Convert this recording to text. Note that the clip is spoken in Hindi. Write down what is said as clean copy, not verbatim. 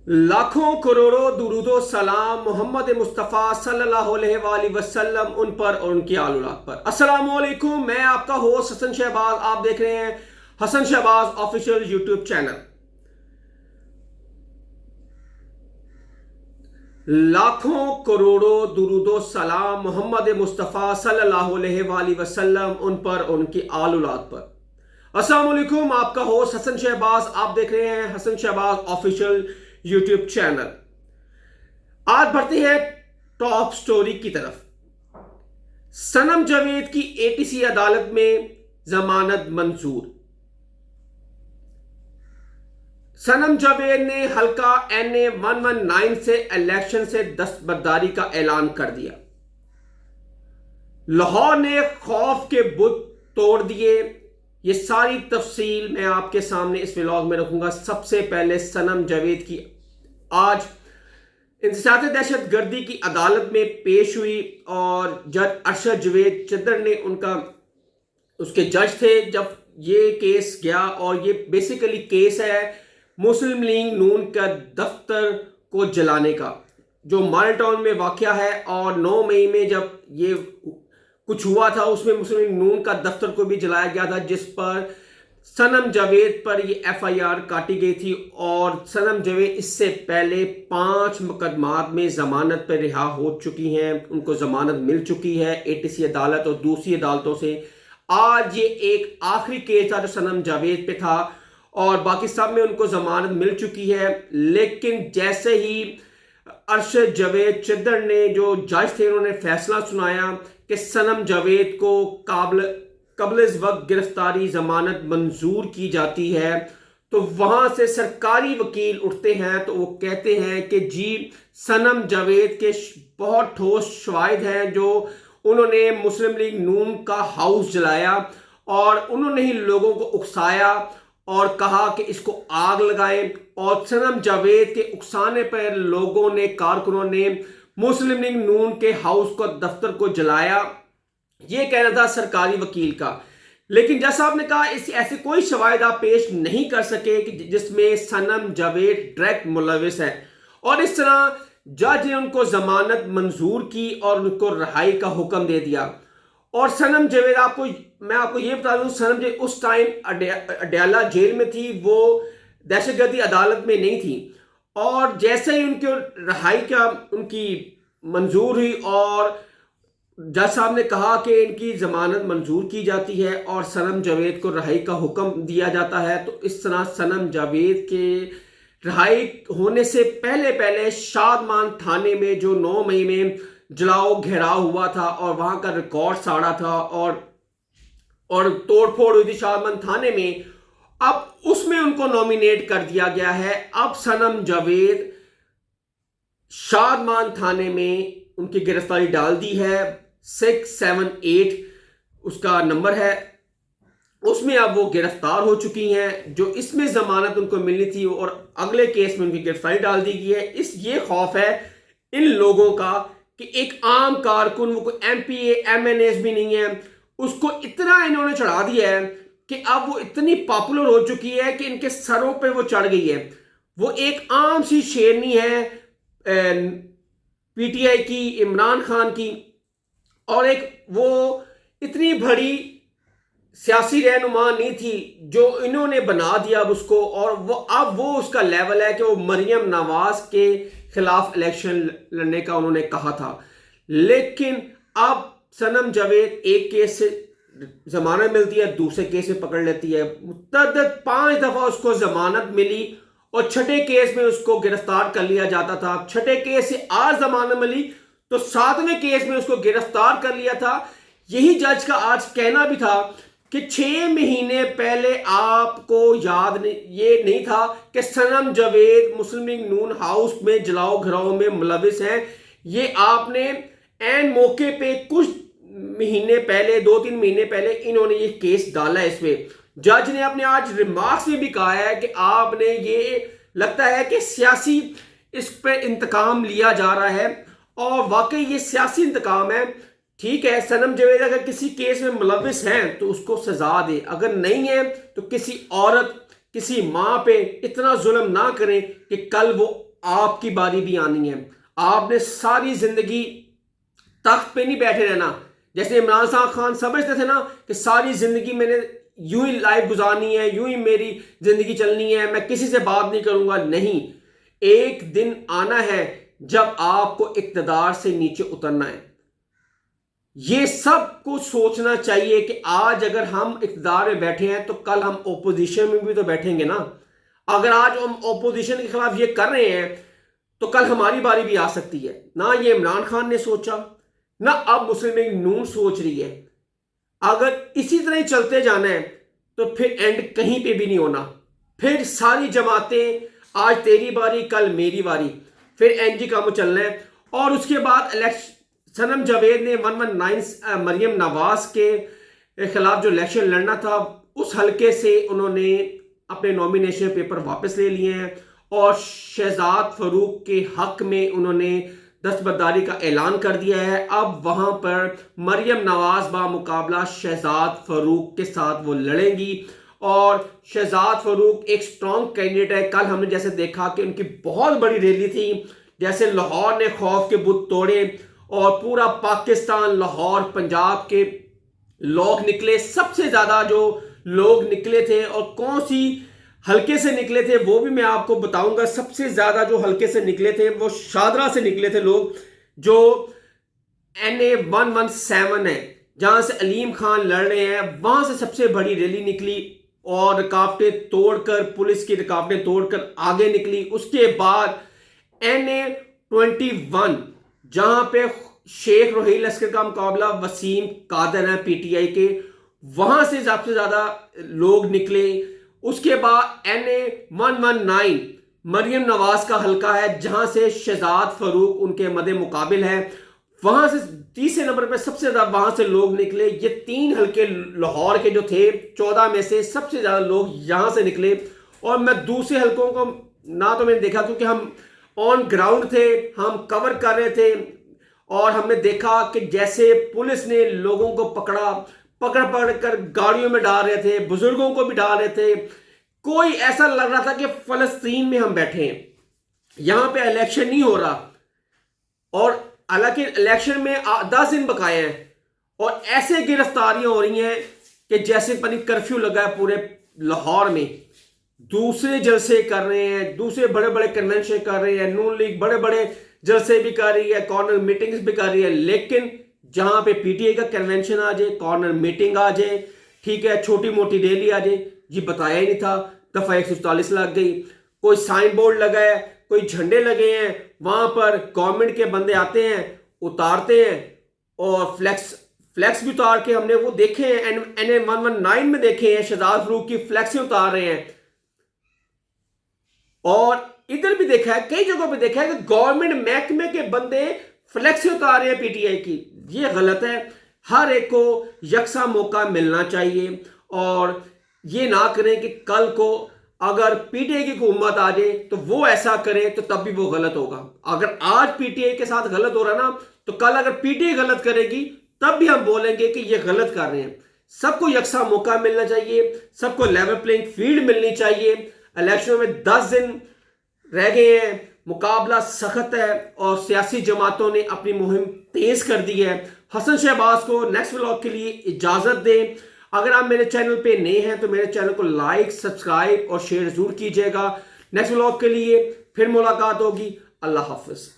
लाखों करोड़ों दुरूदो सलाम मोहम्मद मुस्तफ़ा सल्लल्लाहु अलैहि वसल्लम उन पर और उनकी आल औलाद पर। अस्सलाम वालेकुम, मैं आपका होस्ट हसन शहबाज। आप देख रहे हैं Hasan Shahbaz official YouTube channel. लाखों करोड़ों दुरूदो सलाम मोहम्मद मुस्तफ़ा सल्लल्लाहु अलैहि वसल्लम उन पर और उनकी आल औलाद पर। अस्सलाम वालेकुम, आपका होस्ट हसन शहबाज। आप देख रहे हैं Hasan Shahbaz official YouTube channel. आज बढ़ते हैं टॉप स्टोरी की तरफ। सनम जावेद की एटीसी अदालत में जमानत मंजूर। सनम जावेद ने हल्का NA 119 से इलेक्शन से दस्तबरदारी का ऐलान कर दिया। लाहौर ने खौफ के बुत तोड़ दिए। ये सारी तफसील मैं आपके सामने इस व्लॉग में रखूंगा। सबसे पहले सनम जावेद की आज इंतशात दहशत गर्दी की अदालत में पेश हुई और जज अरशद जवेद चद्दर ने उसके जज थे जब ये केस गया। और ये बेसिकली केस है मुस्लिम लीग नून का दफ्तर को जलाने का, जो माल टाउन में वाक़या है। और 9 मई में जब ये कुछ हुआ था उसमें मुस्लिम लीग नून का दफ्तर को भी जलाया गया था, जिस पर सनम जावेद पर ये FIR काटी गई थी। और सनम जावेद इससे पहले 5 मुकदमात में जमानत पर रिहा हो चुकी हैं। उनको जमानत मिल चुकी है ATC अदालत और दूसरी अदालतों से। आज ये एक आखिरी केस था जो सनम जावेद पे था और बाकी सब में उनको जमानत मिल चुकी है। लेकिन जैसे ही अरशद जवेद चद्दर ने, जो जज थे, उन्होंने फैसला सुनाया कि सनम जावेद को कबल इस वक्त गिरफ्तारी जमानत मंजूर की जाती है, तो वहां से सरकारी वकील उठते हैं तो वो कहते हैं कि जी सनम जावेद के बहुत ठोस शवाहिद हैं, जो उन्होंने मुस्लिम लीग नून का हाउस जलाया और उन्होंने ही लोगों को उकसाया और कहा कि इसको आग लगाएं। और सनम जावेद के उकसाने पर लोगों ने, कारकुनों ने मुस्लिम लीग नून के हाउस को, दफ्तर को जलाया। ये कहना था सरकारी वकील का। लेकिन जैसा आपने कहा, इस ऐसे कोई शवाहिद आप पेश नहीं कर सके कि जिसमें सनम जावेद डायरेक्ट मुलविस है। और इस तरह जज ने उनको जमानत मंजूर की और उनको रिहाई का हुक्म दे दिया। और सनम जावेद, मैं आपको ये बता दूं, सनम जावेद उस टाइम अडयाला जेल में थी, वो दहशतगर्दी अदालत में नहीं थी। और जैसे ही उनके रिहाई का उनकी मंजूर हुई और जज साहब ने कहा कि इनकी जमानत मंजूर की जाती है और सनम जावेद को रिहाई का हुक्म दिया जाता है, तो इस तरह सनम जावेद के रिहाई होने से पहले शादमान थाने में, जो 9 मई में जलाओ घेराव हुआ था और वहां का रिकॉर्ड साड़ा था और तोड़फोड़ हुई थी शादमान थाने में, अब उसमें उनको नॉमिनेट कर दिया गया है। अब सनम जावेद शादमान थाने में उनकी गिरफ्तारी डाल दी है। 678 उसका नंबर है, उसमें अब वो गिरफ्तार हो चुकी हैं। जो इसमें जमानत उनको मिलनी थी और अगले केस में उनकी गिरफ्तारी डाल दी गई है। ये खौफ है इन लोगों का कि एक आम कारकुन, वो कोई MPA MNS भी नहीं है, उसको इतना इन्होंने चढ़ा दिया है कि अब वो इतनी पॉपुलर हो चुकी है कि इनके सरों पे वो चढ़ गई है। वो एक आम सी शेरनी है PTI की, इमरान खान की, और एक वो इतनी बड़ी सियासी रहनुमा नहीं थी जो इन्होंने बना दिया अब उसको। और अब वो उसका लेवल है कि वो मरियम नवाज के खिलाफ इलेक्शन लड़ने का उन्होंने कहा था। लेकिन अब सनम जावेद एक केस से जमानत मिलती है, दूसरे केस में पकड़ लेती है। मुतअद्दिद 5 दफा उसको जमानत मिली और छठे केस में उसको गिरफ्तार कर लिया जाता था। छठे केस से आज जमानत मिली तो 7वें केस में उसको गिरफ्तार कर लिया था। यही जज का आज कहना भी था कि 6 महीने पहले आपको याद ये नहीं था कि सनम जावेद मुस्लिम लीग नून हाउस में जलाओ घराओं में मुलविस हैं। ये आपने एन मौके पे कुछ महीने पहले, 2-3 महीने पहले इन्होंने ये केस डाला है इसमें। जज ने अपने आज रिमार्क्स में भी कहा है कि आपने, ये लगता है कि सियासी इस पर इंतकाम लिया जा रहा है। और वाकई ये सियासी इंतकाम है ठीक है, सनम जवेद अगर किसी केस में मुलविस हैं तो उसको सजा दे, अगर नहीं है तो किसी औरत, किसी मां पे इतना जुल्म ना करें कि कल वो आपकी बारी भी आनी है। आपने सारी जिंदगी तख्त पे नहीं बैठे रहना। जैसे इमरान खान समझते थे ना कि सारी जिंदगी मैंने यूं ही लाइफ गुजारनी है, यूं ही मेरी जिंदगी चलनी है, मैं किसी से बात नहीं करूंगा। नहीं, एक दिन आना है जब आपको इक्तदार से नीचे उतरना है। ये सब कुछ सोचना चाहिए कि आज अगर हम इक्तदार में बैठे हैं तो कल हम ओपोजिशन में भी तो बैठेंगे ना। अगर आज हम ओपोजिशन के खिलाफ ये कर रहे हैं तो कल हमारी बारी भी आ सकती है। ना ये इमरान खान ने सोचा, ना अब मुस्लिम लीग नून सोच रही है। अगर इसी तरह ही चलते जाना है तो फिर एंड कहीं पे भी नहीं होना। फिर सारी जमातें, आज तेरी बारी कल मेरी बारी, फिर एनजी काम चलना है। और उसके बाद सनम जावेद ने 119 मरियम नवाज के खिलाफ जो इलेक्शन लड़ना था, उस हलके से उन्होंने अपने नॉमिनेशन पेपर वापस ले लिए हैं और शहजाद फरूक के हक में उन्होंने दस्तबरदारी का ऐलान कर दिया है। अब वहां पर मरियम नवाज बामुकाबला शहजाद फरूक के साथ वो लड़ेंगी और शहजाद फरूक एक स्ट्रॉन्ग कैंडिडेट है। कल हमने जैसे देखा कि उनकी बहुत बड़ी रैली थी, जैसे लाहौर ने खौफ के बुत तोड़े और पूरा पाकिस्तान, लाहौर, पंजाब के लोग निकले। सबसे ज्यादा जो लोग निकले थे और कौन सी हल्के से निकले थे वो भी मैं आपको बताऊंगा। सबसे ज्यादा जो हल्के से निकले थे वो शादरा से निकले थे लोग, जो NA 117 है जहां से अलीम खान लड़ रहे हैं, वहां से सबसे बड़ी रैली निकली और रुकावटें तोड़कर, पुलिस की रुकावटें तोड़कर आगे निकली। उसके बाद NA 21 जहां पे शेख रोहिल लश्कर का मुकाबला वसीम कादर है PTI के, वहां से सबसे ज्यादा लोग निकले। उसके बाद NA 119 मरियम नवाज का हल्का है जहां से शहजाद फरूक उनके मदे मुकाबिल है, वहां से तीसरे नंबर पर सबसे ज्यादा वहां से लोग निकले। ये तीन हल्के लाहौर के जो थे 14 में से सबसे ज्यादा लोग यहां से निकले। और मैं दूसरे हल्कों को ना तो मैंने देखा क्योंकि हम ऑन ग्राउंड थे, हम कवर कर रहे थे और हमने देखा कि जैसे पुलिस ने लोगों को पकड़ पकड़ कर गाड़ियों में डाल रहे थे, बुजुर्गों को भी डाल रहे थे। कोई ऐसा लग रहा था कि फलस्तीन में हम बैठे हैं, यहां पे इलेक्शन नहीं हो रहा। और हालांकि इलेक्शन में 10 दिन बकाए हैं और ऐसे गिरफ्तारियां हो रही हैं कि जैसे पनी कर्फ्यू लगा है पूरे लाहौर में। दूसरे जलसे कर रहे हैं, दूसरे बड़े बड़े कन्वेंशन कर रहे हैं, नून लीग बड़े बड़े जलसे भी कर रही है, कॉर्नर मीटिंग्स भी कर रही है। लेकिन जहां पे PTI का कन्वेंशन आ जाए, कॉर्नर मीटिंग आ जाए, ठीक है, छोटी मोटी रैली आ जाए, ये बताया ही नहीं था। दफा 144 लग गई, कोई साइन बोर्ड लगा है, कोई झंडे लगे हैं, वहां पर गवर्नमेंट के बंदे आते हैं, उतारते हैं और फ्लैक्स भी उतार के हमने वो देखे हैं, NA 119 में देखे हैं, शहजाद फरूक की फ्लैक्स उतार रहे हैं। और इधर भी देखा है, कई जगहों पे देखा है कि गवर्नमेंट महकमे के बंदे फ्लैक्स उतार रहे हैं PTI की। ये गलत है। हर एक को यकसा मौका मिलना चाहिए और ये ना करें कि कल को अगर PTI की हुकूमत आ जाए तो वो ऐसा करे तो तब भी वो गलत होगा। अगर आज PTI के साथ गलत हो रहा ना, तो कल अगर PTI गलत करेगी तब भी हम बोलेंगे कि ये गलत कर रहे हैं। सबको यकसा मौका मिलना चाहिए, सबको लेवल प्लेइंग फील्ड मिलनी चाहिए। इलेक्शन में 10 दिन रह गए हैं, मुकाबला सख्त है और सियासी जमातों ने अपनी मुहिम तेज कर दी है। हसन शहबाज को नेक्स्ट व्लॉग के लिए इजाजत दें। अगर आप मेरे चैनल पे नए हैं तो मेरे चैनल को लाइक, सब्सक्राइब और शेयर जरूर कीजिएगा। नेक्स्ट व्लॉग के लिए फिर मुलाकात होगी। अल्लाह हाफिज।